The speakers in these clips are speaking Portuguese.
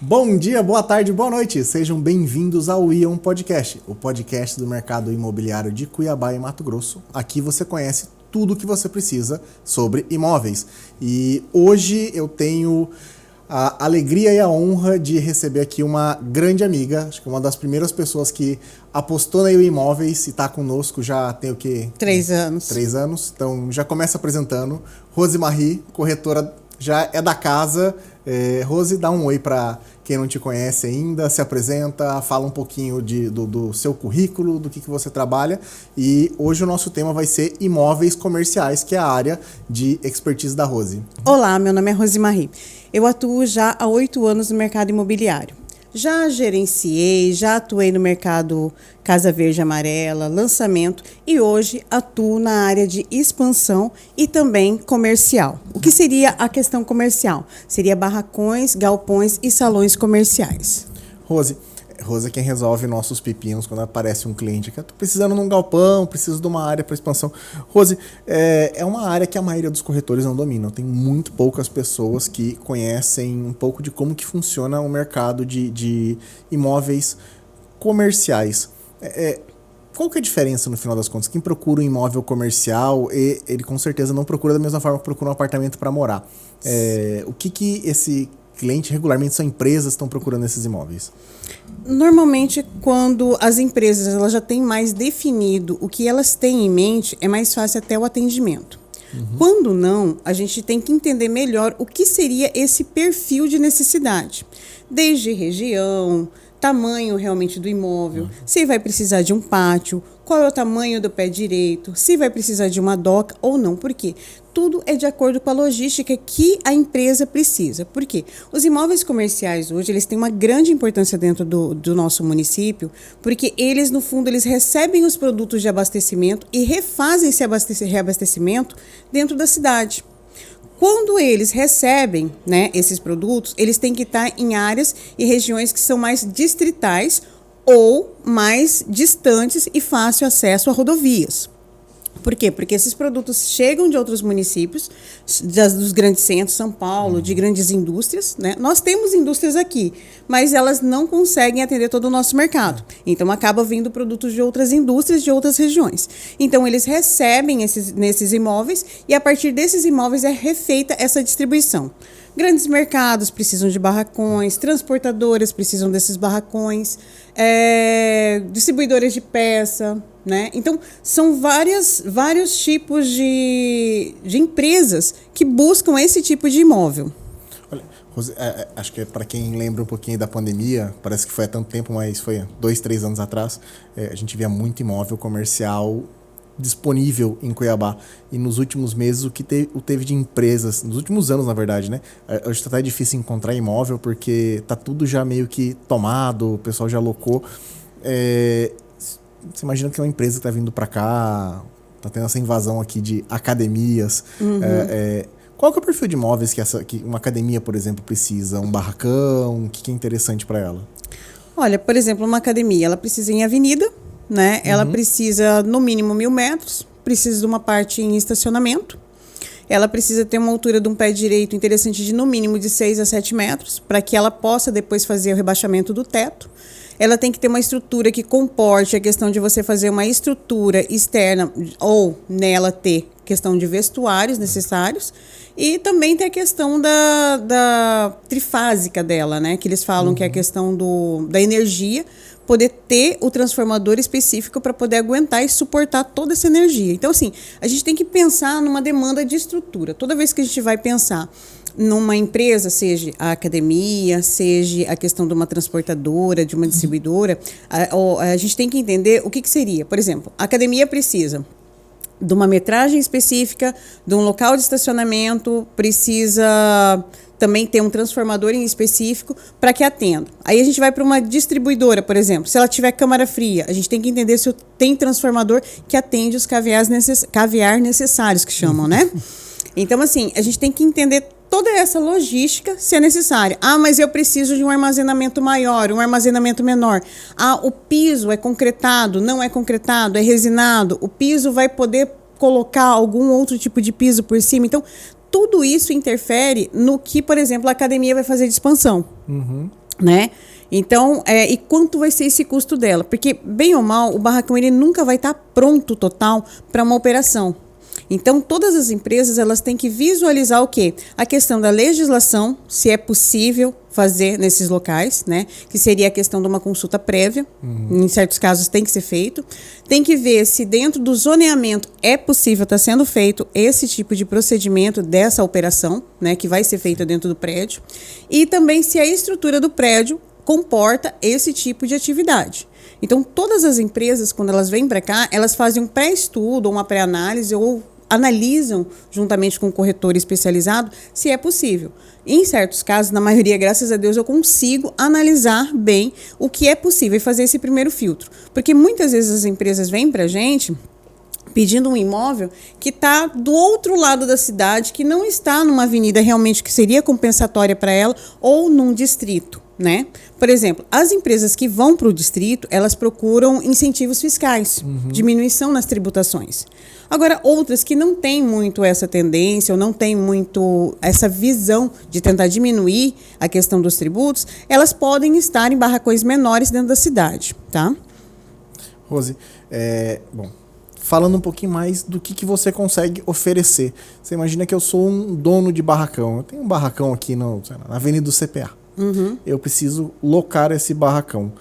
Bom dia, boa tarde, boa noite. Sejam bem-vindos ao Ion Podcast, o podcast do mercado imobiliário de Cuiabá e Mato Grosso. Aqui você conhece tudo o que você precisa sobre imóveis. E hoje eu tenho a alegria e a honra de receber aqui uma grande amiga, acho que uma das primeiras pessoas que apostou na Eu Imóveis e está conosco já tem o quê? 3 anos. 3 anos. Então já começa apresentando. Rose Marie, corretora, já é da casa. Rose, dá um oi para quem não te conhece ainda, se apresenta, fala um pouquinho do seu currículo, do que você trabalha. E hoje o nosso tema vai ser imóveis comerciais, que é a área de expertise da Rose. Olá, meu nome é Rose Marie. Eu atuo já há 8 anos no mercado imobiliário. Já gerenciei, já atuei no mercado Casa Verde Amarela, lançamento e hoje atuo na área de expansão e também comercial. O que seria a questão comercial? Seria barracões, galpões e salões comerciais. Rose é quem resolve nossos pepinos quando aparece um cliente que eu tô precisando de um galpão, preciso de uma área para expansão. Rose, é uma área que a maioria dos corretores não dominam. Tem muito poucas pessoas que conhecem um pouco de como que funciona o mercado de imóveis comerciais. Qual que é a diferença no final das contas? Quem procura um imóvel comercial, ele com certeza não procura da mesma forma que procura um apartamento para morar. O que esse cliente, regularmente são empresas que estão procurando esses imóveis? Normalmente, quando as empresas elas já têm mais definido o que elas têm em mente, é mais fácil até o atendimento. Quando não, a gente tem que entender melhor o que seria esse perfil de necessidade. Desde região, tamanho realmente do imóvel, se vai precisar de um pátio, qual é o tamanho do pé direito, se vai precisar de uma doca ou não. Por quê? Tudo é de acordo com a logística que a empresa precisa. Por quê? Os imóveis comerciais hoje, eles têm uma grande importância dentro do nosso município, porque eles, no fundo, eles recebem os produtos de abastecimento e refazem esse reabastecimento dentro da cidade. Quando eles recebem, né, esses produtos, eles têm que estar em áreas e regiões que são mais distritais ou mais distantes e fácil acesso a rodovias. Por quê? Porque esses produtos chegam de outros municípios, dos grandes centros, São Paulo, de grandes indústrias, né? Nós temos indústrias aqui, mas elas não conseguem atender todo o nosso mercado. Então, acaba vindo produtos de outras indústrias, de outras regiões. Então, eles recebem nesses imóveis e, a partir desses imóveis, é refeita essa distribuição. Grandes mercados precisam de barracões, transportadoras precisam desses barracões, distribuidores de peça, né? Então, são vários tipos de empresas que buscam esse tipo de imóvel. Olha, Rose, acho que para quem lembra um pouquinho da pandemia, parece que foi há tanto tempo, mas foi 2, 3 anos atrás, a gente via muito imóvel comercial disponível em Cuiabá. E nos últimos meses, o que teve de empresas, nos últimos anos, na verdade, né? Hoje está até difícil encontrar imóvel, porque tá tudo já meio que tomado, o pessoal já alocou. Você imagina que é uma empresa que está vindo para cá, tá tendo essa invasão aqui de academias. Qual que é o perfil de imóveis que uma academia, por exemplo, precisa? Um barracão? O que é interessante para ela? Olha, por exemplo, uma academia, ela precisa em avenida, né? Ela precisa, no mínimo, 1.000 metros, precisa de uma parte em estacionamento. Ela precisa ter uma altura de um pé direito interessante de, no mínimo, de 6 a 7 metros, para que ela possa depois fazer o rebaixamento do teto. Ela tem que ter uma estrutura que comporte a questão de você fazer uma estrutura externa ou nela ter questão de vestuários necessários e também tem a questão da trifásica dela, né? Que eles falam que é a questão da energia, poder ter o transformador específico para poder aguentar e suportar toda essa energia. Então, assim, a gente tem que pensar numa demanda de estrutura. Toda vez que a gente vai pensar numa empresa, seja a academia, seja a questão de uma transportadora, de uma distribuidora, a gente tem que entender o que seria. Por exemplo, a academia precisa de uma metragem específica, de um local de estacionamento, precisa também ter um transformador em específico para que atenda. Aí a gente vai para uma distribuidora, por exemplo. Se ela tiver câmara fria, a gente tem que entender se tem transformador que atende os caviar necessários, que chamam, né? Então, assim, a gente tem que entender toda essa logística, se é necessária. Ah, mas eu preciso de um armazenamento maior, um armazenamento menor. Ah, o piso é concretado, não é concretado, é resinado. O piso vai poder colocar algum outro tipo de piso por cima. Então, tudo isso interfere no que, por exemplo, a academia vai fazer de expansão. né? Então, e quanto vai ser esse custo dela? Porque, bem ou mal, o barracão ele nunca vai estar pronto total para uma operação. Então, todas as empresas elas têm que visualizar o quê? A questão da legislação, se é possível fazer nesses locais, né? Que seria a questão de uma consulta prévia. Em certos casos tem que ser feito. Tem que ver se dentro do zoneamento é possível estar sendo feito esse tipo de procedimento dessa operação, né? Que vai ser feita dentro do prédio. E também se a estrutura do prédio comporta esse tipo de atividade. Então, todas as empresas, quando elas vêm para cá, elas fazem um pré-estudo, uma pré-análise ou analisam, juntamente com o corretor especializado, se é possível. Em certos casos, na maioria, graças a Deus, eu consigo analisar bem o que é possível e fazer esse primeiro filtro. Porque muitas vezes as empresas vêm para a gente pedindo um imóvel que está do outro lado da cidade, que não está numa avenida realmente que seria compensatória para ela, ou num distrito, né? Por exemplo, as empresas que vão para o distrito, elas procuram incentivos fiscais, diminuição nas tributações. Agora, outras que não têm muito essa tendência, ou não têm muito essa visão de tentar diminuir a questão dos tributos, elas podem estar em barracões menores dentro da cidade, tá? Rose, bom, falando um pouquinho mais do que você consegue oferecer. Você imagina que eu sou um dono de barracão. Eu tenho um barracão aqui na Avenida do CPA. Eu preciso locar esse barracão.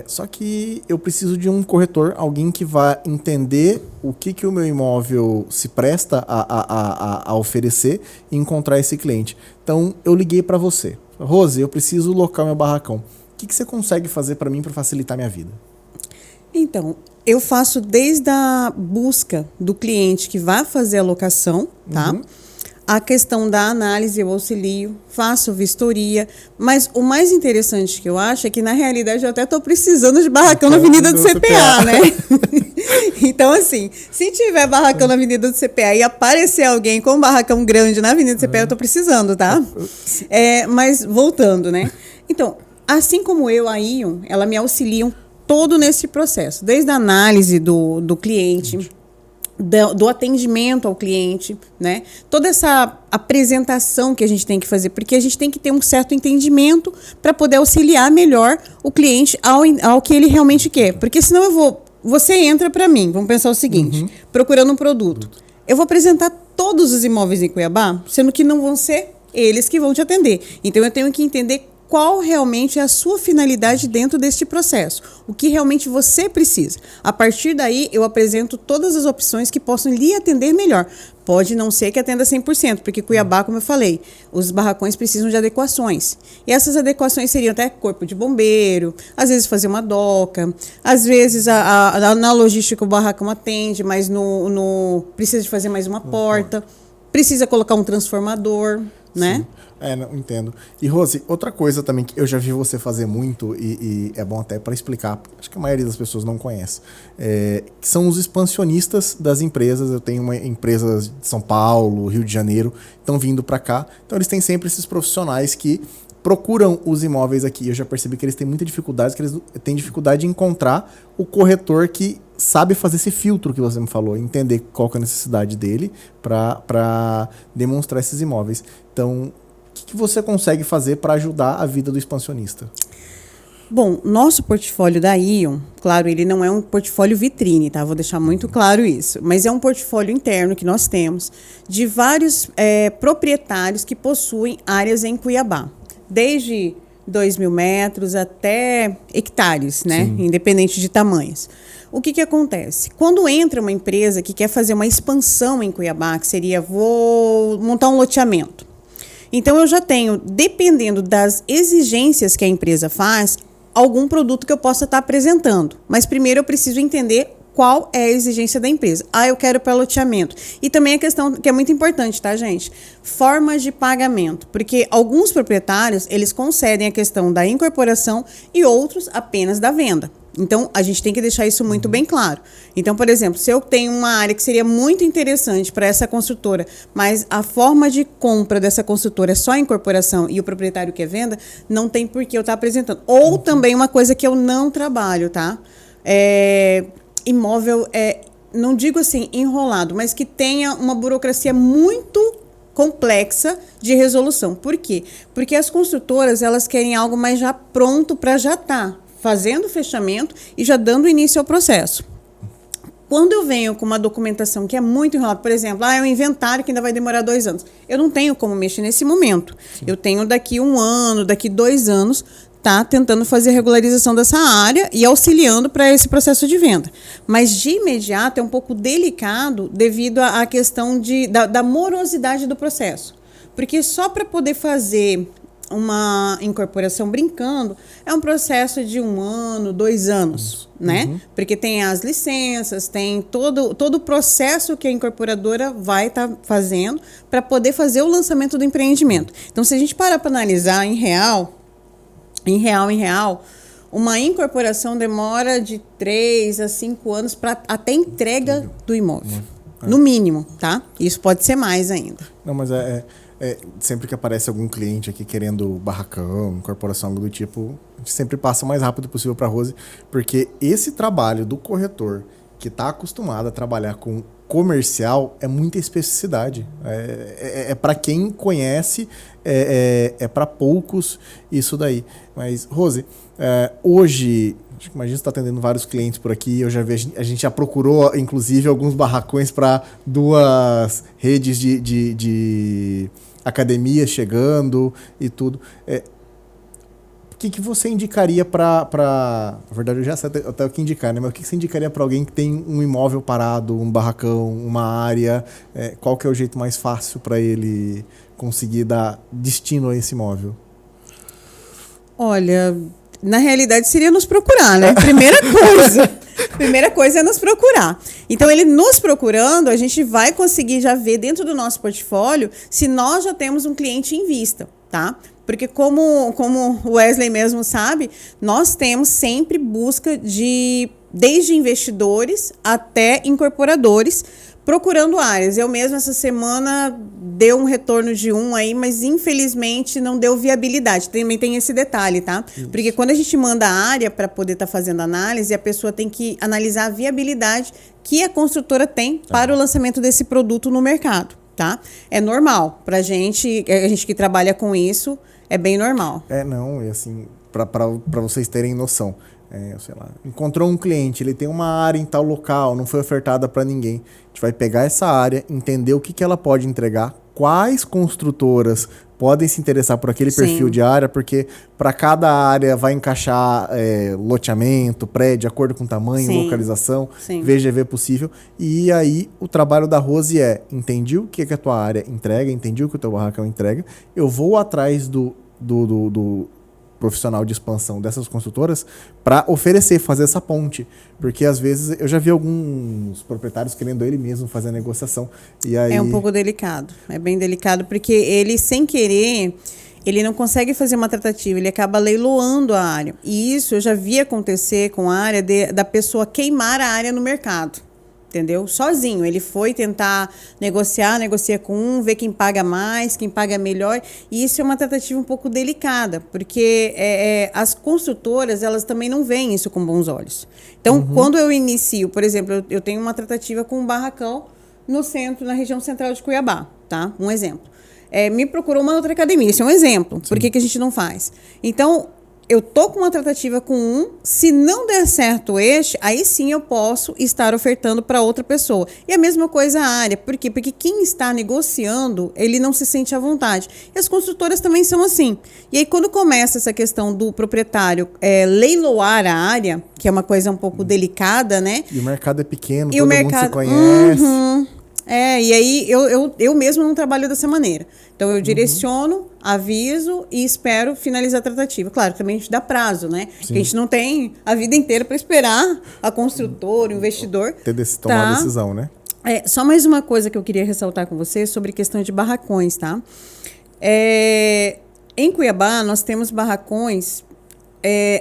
Só que eu preciso de um corretor, alguém que vá entender o que o meu imóvel se presta a oferecer e encontrar esse cliente. Então, eu liguei para você. Rose, eu preciso locar meu barracão. O que você consegue fazer para mim para facilitar minha vida? Então, eu faço desde a busca do cliente que vai fazer a locação, tá? A questão da análise eu auxilio, faço vistoria, mas o mais interessante que eu acho é que, na realidade, eu até estou precisando de barracão na Avenida do CPA, né? Então, assim, se tiver barracão na Avenida do CPA e aparecer alguém com um barracão grande na Avenida do CPA, eu estou precisando, tá? Mas, voltando, né? Então, assim como eu, a Ion, ela me auxiliam todo nesse processo, desde a análise do cliente, do atendimento ao cliente, né? Toda essa apresentação que a gente tem que fazer, porque a gente tem que ter um certo entendimento para poder auxiliar melhor o cliente ao que ele realmente quer. Porque senão você entra para mim, vamos pensar o seguinte, procurando um produto. Eu vou apresentar todos os imóveis em Cuiabá, sendo que não vão ser eles que vão te atender. Então eu tenho que entender qual realmente é a sua finalidade dentro deste processo, o que realmente você precisa. A partir daí, eu apresento todas as opções que possam lhe atender melhor. Pode não ser que atenda 100%, porque Cuiabá, como eu falei, os barracões precisam de adequações. E essas adequações seriam até corpo de bombeiro, às vezes fazer uma doca, às vezes na logística o barracão atende, mas precisa de fazer mais uma porta, precisa colocar um transformador, né? Não entendo. E, Rose, outra coisa também que eu já vi você fazer muito, e é bom até para explicar, acho que a maioria das pessoas não conhece, que são os expansionistas das empresas. Eu tenho uma empresa de São Paulo, Rio de Janeiro, estão vindo para cá, então eles têm sempre esses profissionais que procuram os imóveis aqui. Eu já percebi que eles têm muita dificuldade, que eles têm dificuldade de encontrar o corretor que sabe fazer esse filtro que você me falou, entender qual que é a necessidade dele para demonstrar esses imóveis. Então, o que você consegue fazer para ajudar a vida do expansionista? Bom, nosso portfólio da Ion, claro, ele não é um portfólio vitrine, tá? Vou deixar muito claro isso. Mas é um portfólio interno que nós temos de vários proprietários que possuem áreas em Cuiabá. Desde 2.000 metros até hectares, né? Sim. Independente de tamanhos. O que acontece? Quando entra uma empresa que quer fazer uma expansão em Cuiabá, que seria, vou montar um loteamento. Então, eu já tenho, dependendo das exigências que a empresa faz, algum produto que eu possa estar apresentando. Mas primeiro eu preciso entender qual é a exigência da empresa. Eu quero para loteamento. E também a questão que é muito importante, tá, gente? Formas de pagamento. Porque alguns proprietários, eles concedem a questão da incorporação e outros apenas da venda. Então, a gente tem que deixar isso muito bem claro. Então, por exemplo, se eu tenho uma área que seria muito interessante para essa construtora, mas a forma de compra dessa construtora é só a incorporação e o proprietário quer venda, não tem por que eu estar apresentando. Ou também uma coisa que eu não trabalho, tá? Imóvel, não digo assim enrolado, mas que tenha uma burocracia muito complexa de resolução. Por quê? Porque as construtoras, elas querem algo mais já pronto para já estar fazendo o fechamento e já dando início ao processo. Quando eu venho com uma documentação que é muito enrolada, por exemplo, é um inventário que ainda vai demorar 2 anos. Eu não tenho como mexer nesse momento. Sim. Eu tenho daqui 1 ano, daqui 2 anos, tentando fazer a regularização dessa área e auxiliando para esse processo de venda. Mas, de imediato, é um pouco delicado devido à questão da morosidade do processo. Porque só para poder fazer uma incorporação brincando, é um processo de 1 ano, 2 anos, né? Uhum. Porque tem as licenças, tem todo o processo que a incorporadora vai estar fazendo para poder fazer o lançamento do empreendimento. Então, se a gente parar para analisar em real, uma incorporação demora de 3 a 5 anos para até entrega do imóvel. No mínimo, tá? Isso pode ser mais ainda. Não, mas sempre que aparece algum cliente aqui querendo barracão, incorporação, algo do tipo, a gente sempre passa o mais rápido possível para a Rose, porque esse trabalho do corretor que está acostumado a trabalhar com comercial é muita especificidade. É para quem conhece, é para poucos isso daí. Mas, Rose, hoje, imagina você está atendendo vários clientes por aqui, eu já vi, a gente já procurou, inclusive, alguns barracões para 2 redes de academias chegando e tudo. O que você indicaria para... Na verdade, eu já sei até o que indicar, né? Mas o que você indicaria para alguém que tem um imóvel parado, um barracão, uma área? Qual que é o jeito mais fácil para ele conseguir dar destino a esse imóvel? Olha, na realidade seria nos procurar, né? Primeira coisa é nos procurar. Então, ele nos procurando, a gente vai conseguir já ver dentro do nosso portfólio se nós já temos um cliente em vista, tá? Porque como o Wesley mesmo sabe, nós temos sempre busca desde investidores até incorporadores procurando áreas. Eu mesmo essa semana deu um retorno de 1 aí, mas infelizmente não deu viabilidade. Também tem esse detalhe, tá? Isso. Porque quando a gente manda a área para poder estar fazendo análise, a pessoa tem que analisar a viabilidade que a construtora tem para o lançamento desse produto no mercado, tá? É normal. A gente que trabalha com isso, é bem normal. E assim, para vocês terem noção, sei lá, encontrou um cliente, ele tem uma área em tal local, não foi ofertada para ninguém. A gente vai pegar essa área, entender o que ela pode entregar, quais construtoras podem se interessar por aquele perfil de área, porque para cada área vai encaixar loteamento, prédio, de acordo com tamanho, localização, VGV possível. E aí o trabalho da Rose entendi o que a tua área entrega, entendi o que o teu barracão entrega, eu vou atrás do profissional de expansão dessas construtoras para oferecer, fazer essa ponte. Porque às vezes eu já vi alguns proprietários querendo ele mesmo fazer a negociação. E aí... É um pouco delicado. É bem delicado porque ele, sem querer, ele não consegue fazer uma tratativa, ele acaba leiloando a área. E isso eu já vi acontecer com a área da pessoa queimar a área no mercado. Entendeu? Sozinho. Ele foi tentar negocia com ver quem paga mais, quem paga melhor. E isso é uma tratativa um pouco delicada, porque as construtoras, elas também não veem isso com bons olhos. Então, quando eu inicio, por exemplo, eu tenho uma tratativa com um barracão no centro, na região central de Cuiabá, tá? Um exemplo. Me procurou uma outra academia, isso é um exemplo. Sim. Por que a gente não faz? Então, eu tô com uma tratativa com se não der certo aí sim eu posso estar ofertando para outra pessoa. E a mesma coisa a área. Por quê? Porque quem está negociando, ele não se sente à vontade. E as construtoras também são assim. E aí, quando começa essa questão do proprietário leiloar a área, que é uma coisa um pouco delicada, né? E o mercado é pequeno, todo mundo se conhece. E aí eu mesmo não trabalho dessa maneira. Então eu direciono, aviso e espero finalizar a tratativa. Claro, também a gente dá prazo, né? Porque a gente não tem a vida inteira para esperar a construtora, o investidor. Tomar a decisão, né? Só mais uma coisa que eu queria ressaltar com você sobre questão de barracões, tá? Em Cuiabá, nós temos barracões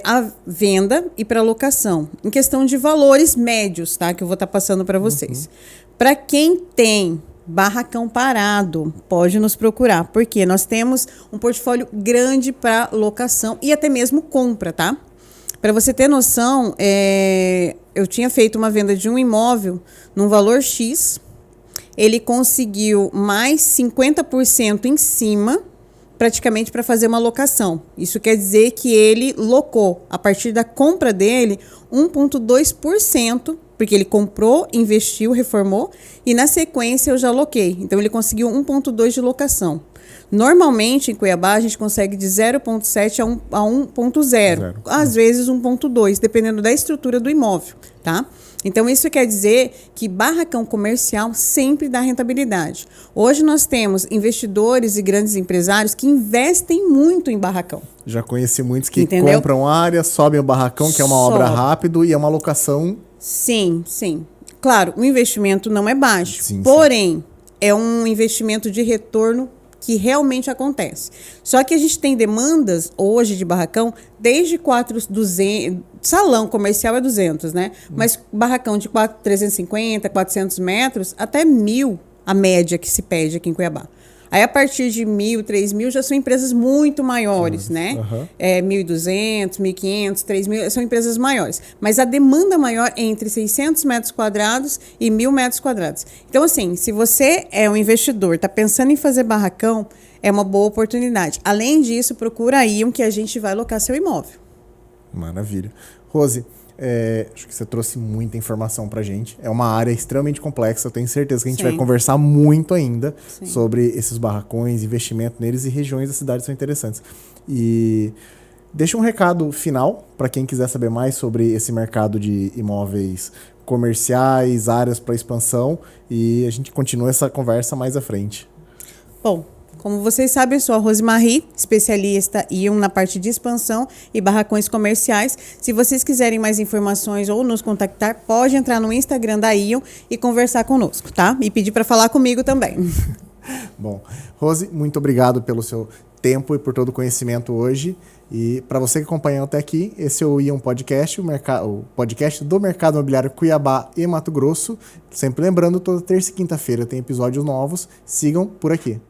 à venda e para locação. Em questão de valores médios, tá? Que eu vou estar passando para vocês. Para quem tem barracão parado, pode nos procurar, porque nós temos um portfólio grande para locação e até mesmo compra, tá? Para você ter noção, eu tinha feito uma venda de um imóvel num valor X ele conseguiu mais 50% em cima, praticamente para fazer uma locação. Isso quer dizer que ele locou, a partir da compra dele, 1,2%, porque ele comprou, investiu, reformou, e na sequência eu já loquei. Então ele conseguiu 1,2% de locação. Normalmente, em Cuiabá, a gente consegue de 0,7 a 1,0. Às vezes 1,2, dependendo da estrutura do imóvel, tá? Então, isso quer dizer que barracão comercial sempre dá rentabilidade. Hoje nós temos investidores e grandes empresários que investem muito em barracão. Já conheci muitos que compram área, sobem o barracão, que é uma obra rápido, e é uma locação... Sim, sim. Claro, o investimento não é baixo, porém, é um investimento de retorno que realmente acontece. Só que a gente tem demandas hoje de barracão desde 4,200, salão comercial é 200, né? Mas barracão de 350, 400 metros, até 1.000 a média que se pede aqui em Cuiabá. Aí, a partir de 1.000, 3.000, já são empresas muito maiores, né? 1.200, 1.500, 3.000, são empresas maiores. Mas a demanda maior é entre 600 metros quadrados e 1.000 metros quadrados. Então, assim, se você é um investidor, está pensando em fazer barracão, é uma boa oportunidade. Além disso, procura aí que a gente vai locar seu imóvel. Maravilha. Rose, acho que você trouxe muita informação pra gente. É uma área extremamente complexa. Eu tenho certeza que a gente vai conversar muito ainda sobre esses barracões, investimento neles, e regiões da cidade são interessantes. E deixa um recado final para quem quiser saber mais sobre esse mercado de imóveis comerciais, áreas para expansão, e a gente continua essa conversa mais à frente. Bom, como vocês sabem, eu sou a Rosemarie, especialista na parte de expansão e barracões comerciais. Se vocês quiserem mais informações ou nos contactar, pode entrar no Instagram da Ion e conversar conosco, tá? E pedir para falar comigo também. Bom, Rose, muito obrigado pelo seu tempo e por todo o conhecimento hoje. E para você que acompanhou até aqui, esse é o Ion Podcast, o podcast do Mercado Imobiliário Cuiabá e Mato Grosso. Sempre lembrando, toda terça e quinta-feira tem episódios novos. Sigam por aqui.